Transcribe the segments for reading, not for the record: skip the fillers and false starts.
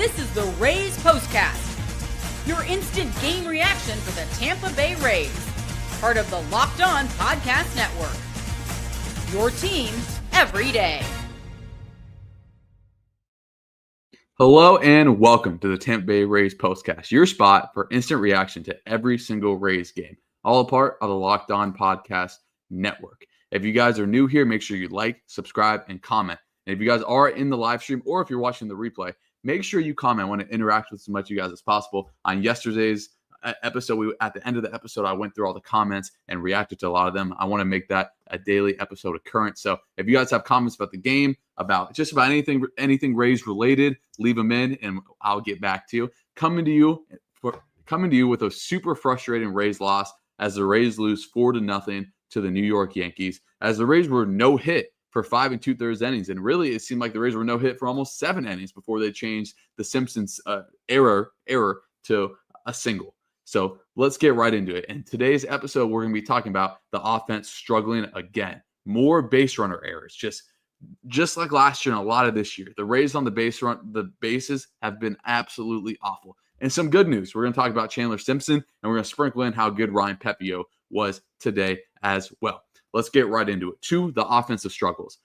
This is the Rays POSTCAST, your instant game reaction for the Tampa Bay Rays, part of the Locked On Podcast Network. Your team every day. Hello and welcome to the Tampa Bay Rays POSTCAST, your spot for instant reaction to every single Rays game, all a part of the Locked On Podcast Network. If you guys are new here, make sure you like, subscribe, and comment. And if you guys are in the live stream or if you're watching the replay, make sure you comment. I want to interact with as much of you guys as possible. On yesterday's episode, at the end of the episode, I went through all the comments and reacted to a lot of them. I want to make that a daily episode occurrence. So if you guys have comments about the game, about just about anything Rays related, leave them in and I'll get back to you. Coming to you with a super frustrating Rays loss as the Rays lose 4-0 to the New York Yankees, as the Rays were no hit for 5 2/3 innings. And really, it seemed like the Rays were no hit for almost 7 innings before they changed the Simpsons error to a single. So let's get right into it. In today's episode, we're going to be talking about the offense struggling again. More base runner errors, just like last year and a lot of this year. The Rays on the bases have been absolutely awful. And some good news. We're going to talk about Chandler Simpson, and we're going to sprinkle in how good Ryan Pepiot was today as well. Let's get right into it. To the offensive struggles.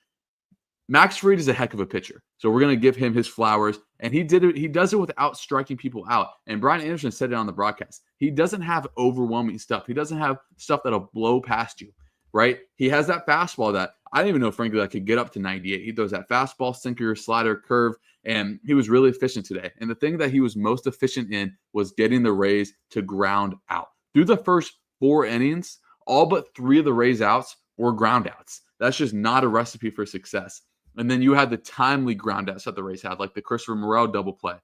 Max Fried is a heck of a pitcher, so we're going to give him his flowers, and he does it without striking people out. And Brian Anderson said it on the broadcast. He doesn't have overwhelming stuff. He doesn't have stuff that'll blow past you, right? He has that fastball that I didn't even know, frankly, that could get up to 98. He throws that fastball, sinker, slider, curve, and he was really efficient today. And the thing that he was most efficient in was getting the Rays to ground out. Through the first 4 innings, all but 3 of the Rays outs were ground outs. That's just not a recipe for success. And then you had the timely ground outs that the Rays had, like the Christopher Morel double play,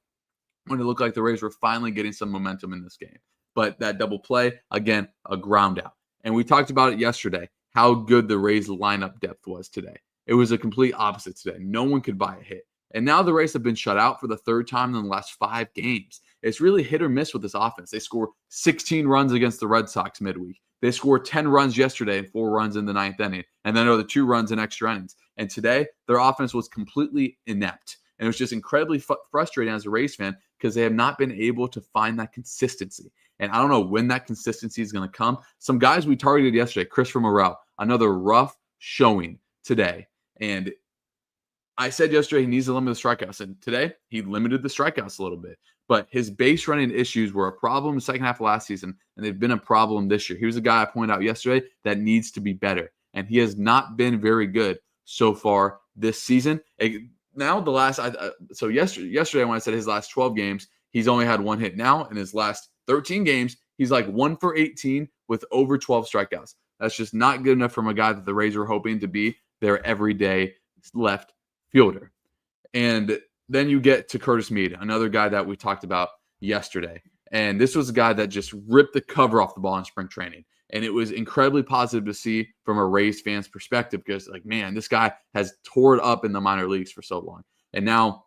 when it looked like the Rays were finally getting some momentum in this game. But that double play, again, a ground out. And we talked about it yesterday, how good the Rays lineup depth was today. It was a complete opposite today. No one could buy a hit. And now the Rays have been shut out for the 3rd time in the last 5 games. It's really hit or miss with this offense. They score 16 runs against the Red Sox midweek. They scored 10 runs yesterday and 4 runs in the 9th inning, and then another 2 runs in extra innings. And today, their offense was completely inept. And it was just incredibly frustrating as a Rays fan because they have not been able to find that consistency. And I don't know when that consistency is going to come. Some guys we targeted yesterday, Christopher Morel, another rough showing today. And I said yesterday he needs to limit the strikeouts, and today he limited the strikeouts a little bit. But his base running issues were a problem in the second half of last season, and they've been a problem this year. He was a guy I pointed out yesterday that needs to be better, and he has not been very good so far this season. Now yesterday when I said his last 12 games, he's only had 1 hit. Now in his last 13 games, he's like 1 for 18 with over 12 strikeouts. That's just not good enough from a guy that the Rays were hoping to be their everyday left fielder. And then you get to Curtis Mead, another guy that we talked about yesterday. And this was a guy that just ripped the cover off the ball in spring training. And it was incredibly positive to see from a Rays fan's perspective because, like, man, this guy has tore it up in the minor leagues for so long. And now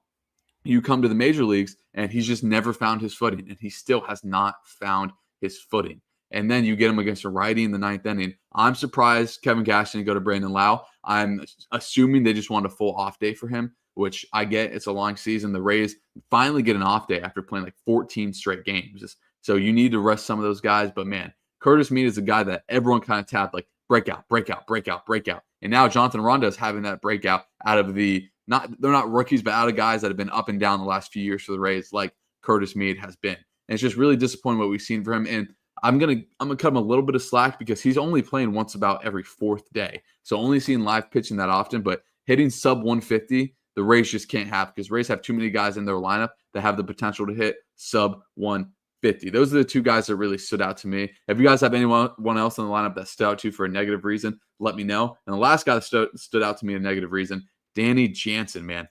you come to the major leagues, and he's just never found his footing. And he still has not found his footing. And then you get him against a righty in the 9th inning. I'm surprised Kevin Cash didn't go to Brandon Lau. I'm assuming they just want a full off day for him, which I get. It's a long season. The Rays finally get an off day after playing like 14 straight games. So you need to rest some of those guys. But, man, Curtis Mead is a guy that everyone kind of tapped like breakout. And now Jonathan Ronda is having that breakout out of they're not rookies, but out of guys that have been up and down the last few years for the Rays like Curtis Mead has been. And it's just really disappointing what we've seen from him. And I'm gonna cut him a little bit of slack because he's only playing once about every 4th day. So only seeing live pitching that often, but hitting sub 150, the Rays just can't have because Rays have too many guys in their lineup that have the potential to hit sub 150. Those are the 2 guys that really stood out to me. If you guys have anyone else in the lineup that stood out to you for a negative reason, let me know. And the last guy that stood out to me a negative reason, Danny Jansen, man.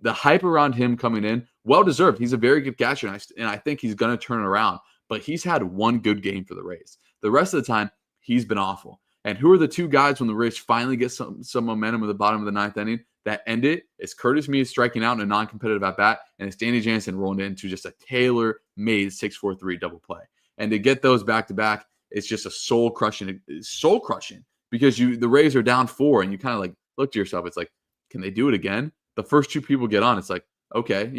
The hype around him coming in, well-deserved. He's a very good catcher, and I think he's going to turn it around. But he's had 1 good game for the Rays. The rest of the time, he's been awful. And who are the 2 guys when the Rays finally get some momentum at the bottom of the 9th inning that end it? It's Curtis Mead striking out in a non-competitive at-bat, and it's Danny Jansen rolling into just a tailor-made 6-4-3 double play. And to get those back-to-back, it's just a soul-crushing because the Rays are down 4, and you kind of like look to yourself. It's like, can they do it again? The first 2 people get on. It's like, okay,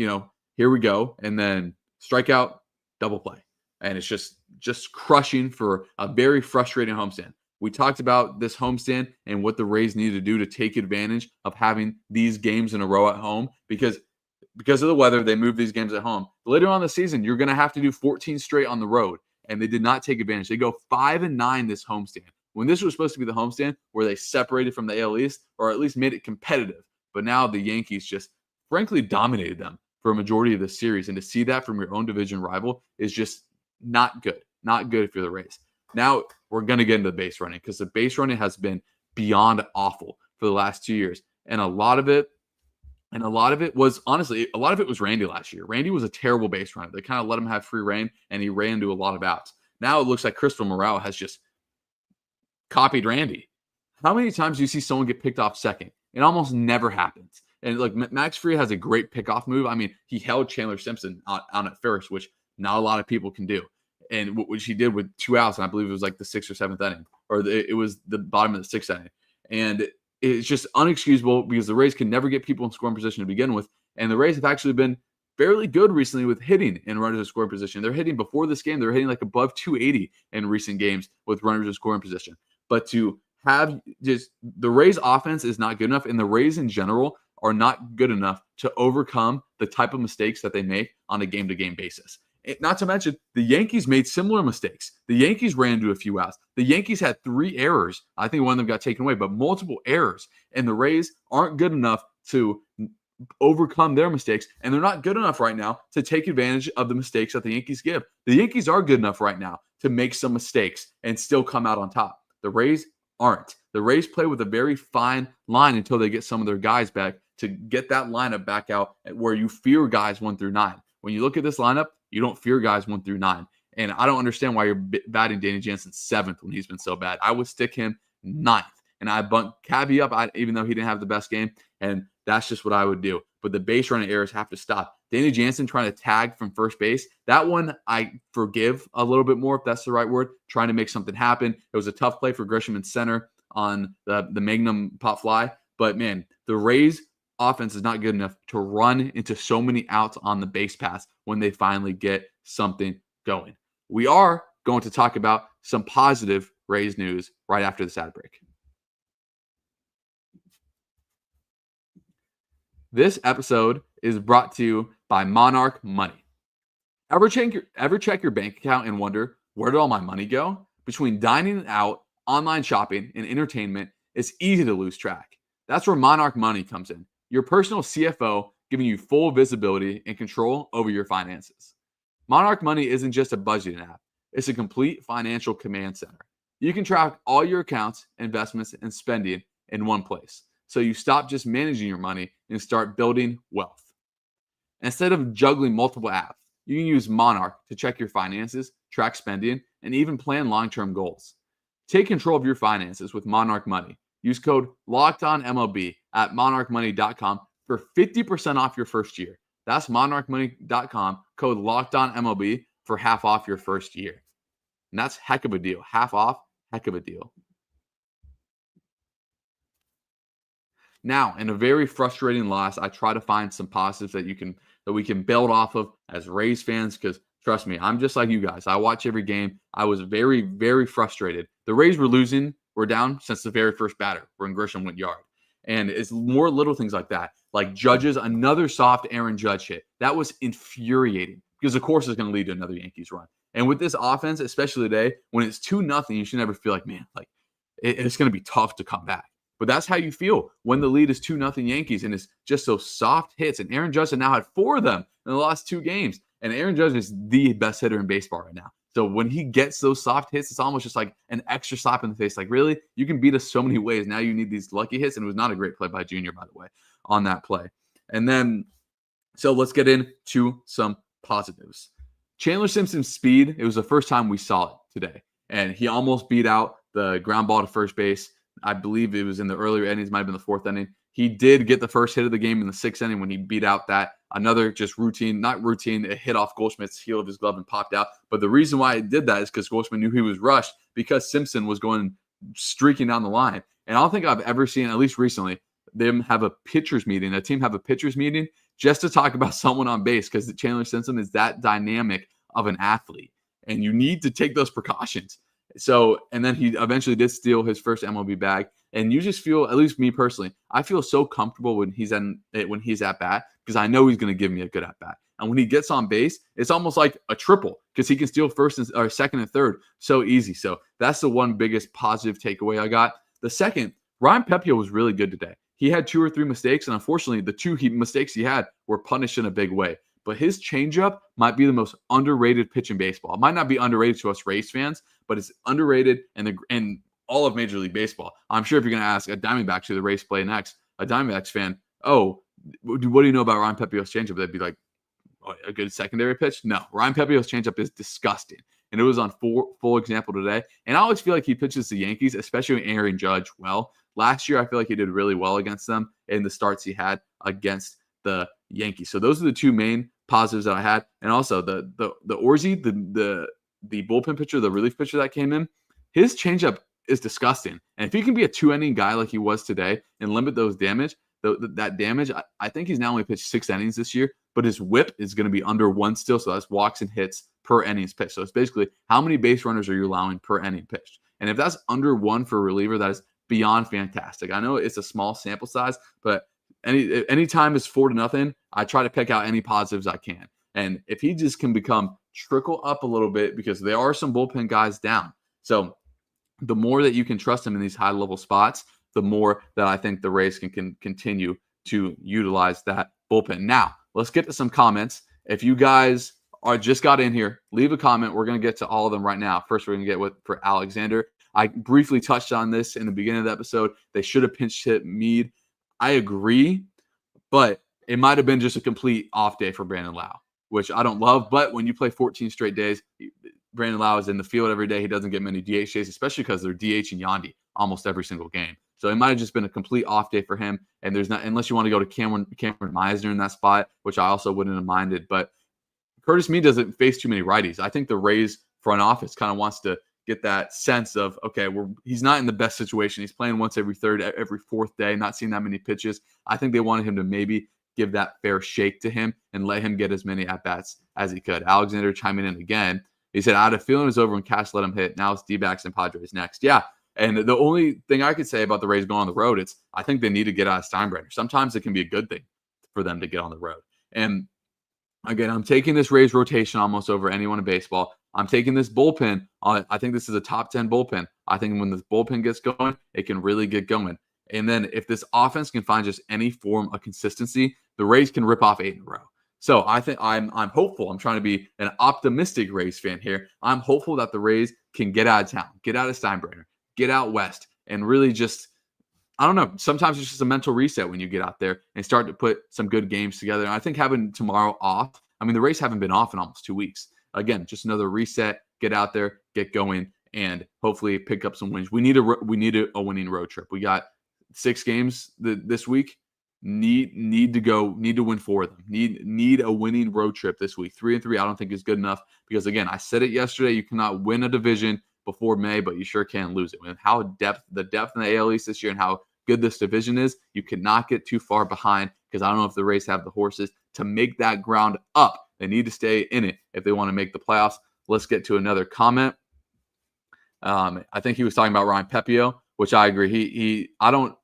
here we go. And then strikeout, double play. And it's just crushing for a very frustrating homestand. We talked about this homestand and what the Rays need to do to take advantage of having these games in a row at home because of the weather, they move these games at home. Later on in the season, you're going to have to do 14 straight on the road, and they did not take advantage. They go 5-9 this homestand. When this was supposed to be the homestand where they separated from the AL East or at least made it competitive. But now the Yankees just frankly dominated them for a majority of the series. And to see that from your own division rival is just not good. Not good if you're the Rays. Now we're going to get into the base running because the base running has been beyond awful for the last 2 years. And a lot of it was honestly, a lot of it was Randy last year. Randy was a terrible base runner. They kind of let him have free reign and he ran into a lot of outs. Now it looks like Crystal Morale has just copied Randy. How many times do you see someone get picked off second? It almost never happens. And like Max Fried has a great pickoff move. I mean, he held Chandler Simpson on at first, which not a lot of people can do. And which he did with 2 outs, and I believe it was like the 6th or 7th inning, or it was the bottom of the 6th inning. And it's just unexcusable because the Rays can never get people in scoring position to begin with. And the Rays have actually been fairly good recently with hitting in runners in scoring position. They're hitting before this game. They're hitting like above 280 in recent games with runners in scoring position. But to have just the Rays offense is not good enough, and the Rays in general are not good enough to overcome the type of mistakes that they make on a game-to-game basis. Not to mention, the Yankees made similar mistakes. The Yankees ran into a few outs. The Yankees had 3 errors. I think one of them got taken away, but multiple errors. And the Rays aren't good enough to overcome their mistakes, and they're not good enough right now to take advantage of the mistakes that the Yankees give. The Yankees are good enough right now to make some mistakes and still come out on top. The Rays aren't. The Rays play with a very fine line until they get some of their guys back to get that lineup back out where you fear guys 1 through 9. When you look at this lineup, you don't fear guys 1 through 9. And I don't understand why you're batting Danny Jansen 7th when he's been so bad. I would stick him 9th. And I bumped Cabby up, even though he didn't have the best game. And that's just what I would do. But the base running errors have to stop. Danny Jansen trying to tag from first base, that one I forgive a little bit more, if that's the right word, trying to make something happen. It was a tough play for Grisham in center on the Magnum pop fly. But, man, the Rays offense is not good enough to run into so many outs on the base pass when they finally get something going. We are going to talk about some positive Rays news right after this ad break. This episode is brought to you by Monarch Money. Ever check your bank account and wonder, where did all my money go? Between dining out, online shopping, and entertainment, it's easy to lose track. That's where Monarch Money comes in. Your personal CFO giving you full visibility and control over your finances. Monarch Money isn't just a budgeting app. It's a complete financial command center. You can track all your accounts, investments, and spending in one place. So you stop just managing your money and start building wealth. Instead of juggling multiple apps, you can use Monarch to check your finances, track spending, and even plan long-term goals. Take control of your finances with Monarch Money. Use code LOCKEDONMLB at monarchmoney.com for 50% off your first year. That's monarchmoney.com, code LOCKEDONMLB for half off your first year. And that's heck of a deal. Half off, heck of a deal. Now, in a very frustrating loss, I try to find some positives that we can build off of as Rays fans, because trust me, I'm just like you guys. I watch every game. I was very, very frustrated. The Rays were losing. We're down since the very first batter when Grisham went yard. And it's more little things like that. Like Judge's, another soft Aaron Judge hit. That was infuriating because, of course, it's going to lead to another Yankees run. And with this offense, especially today, when it's 2-0, you should never feel like, man, like it's going to be tough to come back. But that's how you feel when the lead is 2-0 Yankees and it's just those soft hits. And Aaron Judge now had 4 of them in the last 2 games. And Aaron Judge is the best hitter in baseball right now. So when he gets those soft hits, it's almost just like an extra slap in the face. Like, really? You can beat us so many ways. Now you need these lucky hits. And it was not a great play by Junior, by the way, on that play. And then, so let's get into some positives. Chandler Simpson's speed, it was the first time we saw it today. And he almost beat out the ground ball to first base. I believe it was in the earlier innings, might have been the 4th inning. He did get the first hit of the game in the 6th inning when he beat out that another just routine, not routine, it hit off Goldschmidt's heel of his glove and popped out. But the reason why it did that is because Goldschmidt knew he was rushed because Simpson was going streaking down the line. And I don't think I've ever seen, at least recently, them have a pitcher's meeting, a team have a pitcher's meeting just to talk about someone on base, because Chandler Simpson is that dynamic of an athlete, and you need to take those precautions. So, and then he eventually did steal his first MLB bag. And you just feel, at least me personally, I feel so comfortable when he's at bat, because I know he's going to give me a good at bat. And when he gets on base, it's almost like a triple, because he can steal first or second and third so easy. So that's the one biggest positive takeaway I got. The second, Ryan Pepiot was really good today. He had 2 or 3 mistakes, and unfortunately, the 2 mistakes he had were punished in a big way. But his changeup might be the most underrated pitch in baseball. It might not be underrated to us Rays fans, but it's underrated in all of Major League Baseball. I'm sure if you're going to ask a Diamondbacks who the Rays play next, a Diamondbacks fan, oh, what do you know about Ryan Pepiot's changeup? They'd be like, oh, a good secondary pitch? No, Ryan Pepiot's changeup is disgusting. And it was on full example today. And I always feel like he pitches the Yankees, especially Aaron Judge, well. Last year, I feel like he did really well against them in the starts he had against the Yankees. So those are the 2 main positives that I had. And also the Orzi, the bullpen pitcher, the relief pitcher that came in, his changeup is disgusting. And if he can be a 2-inning guy like he was today and limit those that damage, I think he's not only pitched 6 innings this year, but his whip is going to be under 1 still. So that's walks and hits per innings pitched. So it's basically how many base runners are you allowing per inning pitched? And if that's under 1 for a reliever, that is beyond fantastic. I know it's a small sample size, but any time it's 4-0, I try to pick out any positives I can. And if he just can trickle up a little bit, because there are some bullpen guys down. So the more that you can trust him in these high level spots, the more that I think the Rays can continue to utilize that bullpen. Now, let's get to some comments. If you guys just got in here, leave a comment. We're going to get to all of them right now. First, we're going to get for Alexander. I briefly touched on this in the beginning of the episode. They should have pinch hit Mead. I agree, but it might have been just a complete off day for Brandon Lau, which I don't love. But when you play 14 straight days, Brandon Lau is in the field every day. He doesn't get many DH days, especially because they're DH and Yandy almost every single game. So it might have just been a complete off day for him. And there's not, unless you want to go to Cameron Meisner in that spot, which I also wouldn't have minded. But Curtis Mead doesn't face too many righties. I think the Rays front office kind of wants to get that sense of, okay, he's not in the best situation. He's playing once every 4th day, not seeing that many pitches. I think they wanted him to maybe give that fair shake to him and let him get as many at-bats as he could. Alexander chiming in again. He said, I had a feeling it was over when Cash let him hit. Now it's D-backs and Padres next. Yeah, and the only thing I could say about the Rays going on the road, I think they need to get out of Steinbrenner. Sometimes it can be a good thing for them to get on the road. And again, I'm taking this Rays rotation almost over anyone in baseball. I'm taking this bullpen. I think this is a top 10 bullpen. I think when this bullpen gets going, it can really get going. And then if this offense can find just any form of consistency, the Rays can rip off 8 in a row. So I think I'm hopeful. I'm trying to be an optimistic Rays fan here. I'm hopeful that the Rays can get out of town, get out of Steinbrenner, get out west, and really just, I don't know, sometimes it's just a mental reset when you get out there and start to put some good games together. And I think having tomorrow off, I mean, the Rays haven't been off in almost 2 weeks. Again, just another reset, get out there, get going, and hopefully pick up some wins. We need a winning road trip. We got 6 games this week. Need to win 4 of them. Need a winning road trip this week. 3-3, I don't think is good enough, because again, I said it yesterday, you cannot win a division before May, but you sure can lose it. With the depth in the AL East this year and how good this division is, you cannot get too far behind, because I don't know if the Rays have the horses to make that ground up. They need to stay in it if they want to make the playoffs. Let's get to another comment. I think he was talking about Ryan Pepiot, which I agree. I don't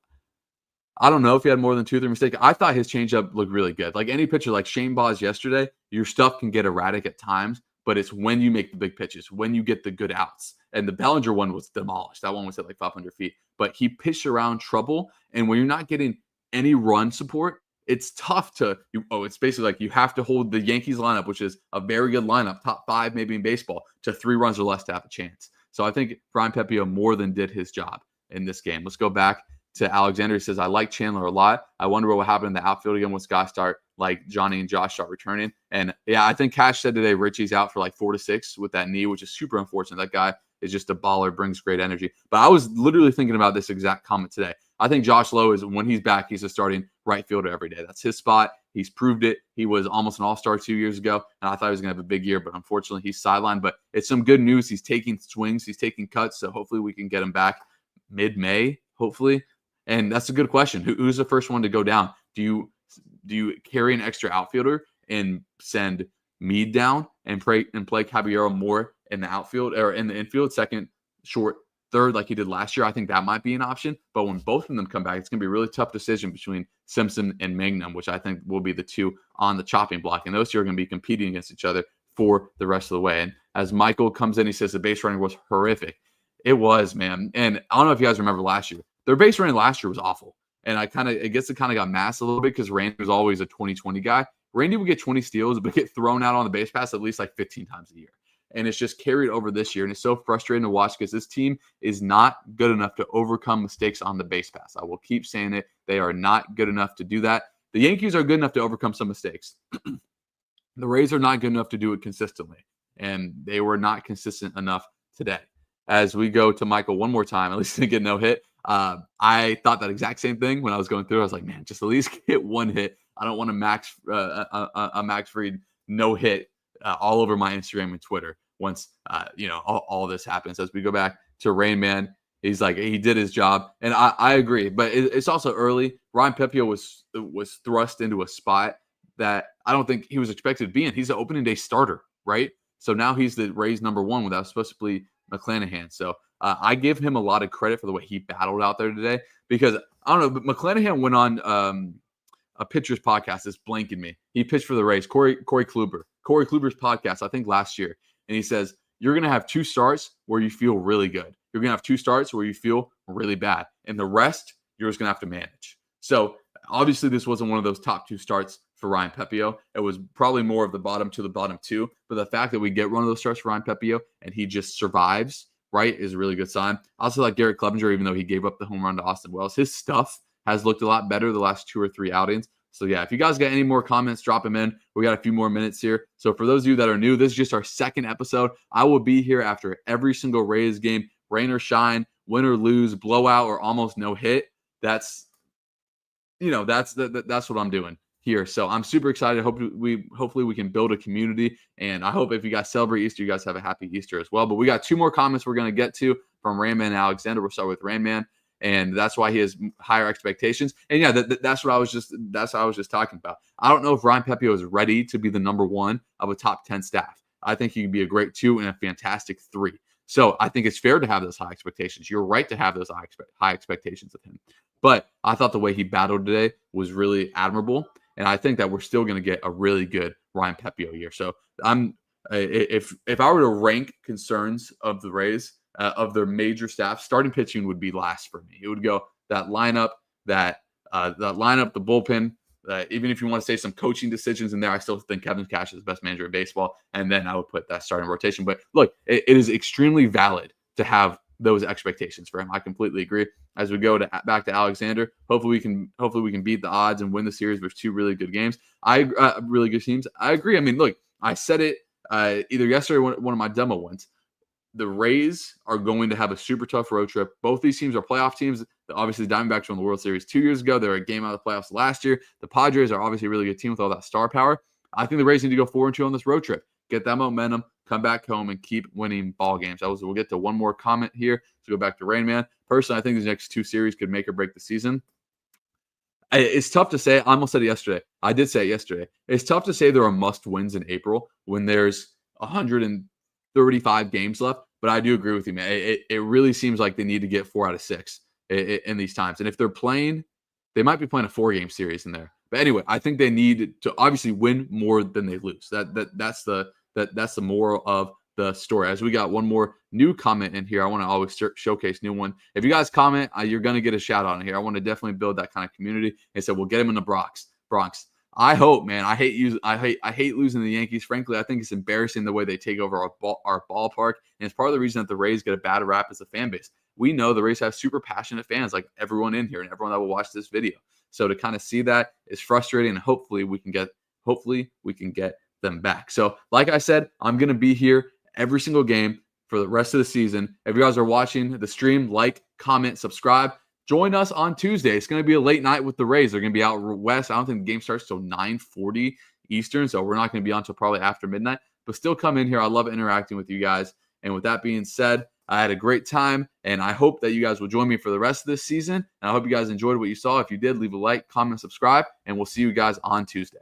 know if he had more than 2 or 3 mistakes. I thought his changeup looked really good. Like any pitcher, like Shane Baz yesterday, your stuff can get erratic at times, but it's when you make the big pitches, when you get the good outs. And the Bellinger one was demolished. That one was at like 500 feet. But he pitched around trouble, and when you're not getting any run support, it's tough it's basically like you have to hold the Yankees lineup, which is a very good lineup, top 5 maybe in baseball, to 3 runs or less to have a chance. So I think Ryan Pepiot more than did his job in this game. Let's go back to Alexander. He says, I like Chandler a lot. I wonder what will happen in the outfield again once guys start, like Johnny and Josh, start returning. And yeah, I think Cash said today Richie's out for like 4 to 6 with that knee, which is super unfortunate. That guy is just a baller, brings great energy. But I was literally thinking about this exact comment today. I think Josh Lowe is, when he's back, he's a starting right fielder every day. That's his spot. He's proved it. He was almost an all-star 2 years ago, and I thought he was going to have a big year, but unfortunately he's sidelined. But it's some good news. He's taking swings. He's taking cuts, so hopefully we can get him back mid-May, hopefully. And that's a good question. Who's the first one to go down? Do you carry an extra outfielder and send Mead down and play Caballero more in the outfield or in the infield, second, short, third, like he did last year? I think that might be an option. But when both of them come back, it's going to be a really tough decision between Simpson and Mangum, which I think will be the two on the chopping block. And those two are going to be competing against each other for the rest of the way. And as Michael comes in, he says the base running was horrific. It was, man. And I don't know if you guys remember last year. Their base running last year was awful. And it kind of got masked a little bit because Randy was always a 20-20 guy. Randy would get 20 steals, but get thrown out on the base pass at least like 15 times a year. And it's just carried over this year. And it's so frustrating to watch because this team is not good enough to overcome mistakes on the base pass. I will keep saying it. They are not good enough to do that. The Yankees are good enough to overcome some mistakes. The Rays are not good enough to do it consistently. And they were not consistent enough today. As we go to Michael one more time, at least didn't get no hit. I thought that exact same thing when I was going through. I was like, man, just at least get one hit. I don't want a Max Fried no hit all over my Instagram and Twitter once all this happens. As we go back to Rain Man, he's like, he did his job, and I agree. But it's also early. Ryan Pepiot was thrust into a spot that I don't think he was expected to be in. He's an opening day starter, right? So now he's the Rays number one without supposed to be McClanahan. So I give him a lot of credit for the way he battled out there today because I don't know, but McClanahan went on a pitcher's podcast that's blanking me. He pitched for the Rays, Corey Kluber's podcast, I think last year. And he says, you're going to have two starts where you feel really good. You're going to have two starts where you feel really bad. And the rest, you're just going to have to manage. So obviously this wasn't one of those top two starts for Ryan Pepiot. It was probably more of the bottom two. But the fact that we get one of those starts for Ryan Pepiot and he just survives, right, is a really good sign. I also like Garrett Clevenger, even though he gave up the home run to Austin Wells. His stuff has looked a lot better the last 2 or 3 outings. So yeah, if you guys got any more comments, drop them in. We got a few more minutes here. So for those of you that are new, this is just our second episode. I will be here after every single Rays game, rain or shine, win or lose, blowout or almost no hit. That's what I'm doing here. So I'm super excited. Hopefully we can build a community. And I hope if you guys celebrate Easter, you guys have a happy Easter as well. But we got 2 more comments we're going to get to from Rainman and Alexander. We'll start with Rainman. And that's why he has higher expectations. And yeah, that's what I was just talking about. I don't know if Ryan Pepiot is ready to be the number 1 of a top 10 staff. I think he can be a great 2 and a fantastic 3. So I think it's fair to have those high expectations. You're right to have those high expectations of him. But I thought the way he battled today was really admirable. And I think that we're still going to get a really good Ryan Pepiot year. So if I were to rank concerns of the Rays, of their major staff, starting pitching would be last for me. It would go that lineup, the bullpen. Even if you want to say some coaching decisions in there, I still think Kevin Cash is the best manager in baseball. And then I would put that starting rotation. But look, it is extremely valid to have those expectations for him. I completely agree. As we go back to Alexander, hopefully we can beat the odds and win the series with 2 really good games. Really good teams. I agree. I mean, look, I said it either yesterday or one of my demo ones. The Rays are going to have a super tough road trip. Both these teams are playoff teams. Obviously, the Diamondbacks won the World Series 2 years ago. They were a game out of the playoffs last year. The Padres are obviously a really good team with all that star power. I think the Rays need to go 4-2 on this road trip. Get that momentum, come back home, and keep winning ball games. We'll get to one more comment here. So go back to Rain Man. Personally, I think these next 2 series could make or break the season. It's tough to say. I almost said it yesterday. I did say it yesterday. It's tough to say there are must-wins in April when there's 135 games left, but I do agree with you, man. It really seems like they need to get 4 out of 6 in these times. And if they're playing, they might be playing a 4-game series in there. But anyway, I think they need to obviously win more than they lose. That's the moral of the story. As we got one more new comment in here, I want to always showcase new one. If you guys comment, you're going to get a shout out in here. I want to definitely build that kind of community. And so we'll get him in the Bronx. I hope, man. I hate losing the Yankees. Frankly, I think it's embarrassing the way they take over our ballpark, and it's part of the reason that the Rays get a bad rap as a fan base. We know the Rays have super passionate fans, like everyone in here and everyone that will watch this video. So to kind of see that is frustrating, and hopefully we can get them back. So, like I said, I'm gonna be here every single game for the rest of the season. If you guys are watching the stream, like, comment, subscribe. Join us on Tuesday. It's going to be a late night with the Rays. They're going to be out west. I don't think the game starts till 9:40 Eastern, so we're not going to be on until probably after midnight. But still come in here. I love interacting with you guys. And with that being said, I had a great time, and I hope that you guys will join me for the rest of this season. And I hope you guys enjoyed what you saw. If you did, leave a like, comment, subscribe, and we'll see you guys on Tuesday.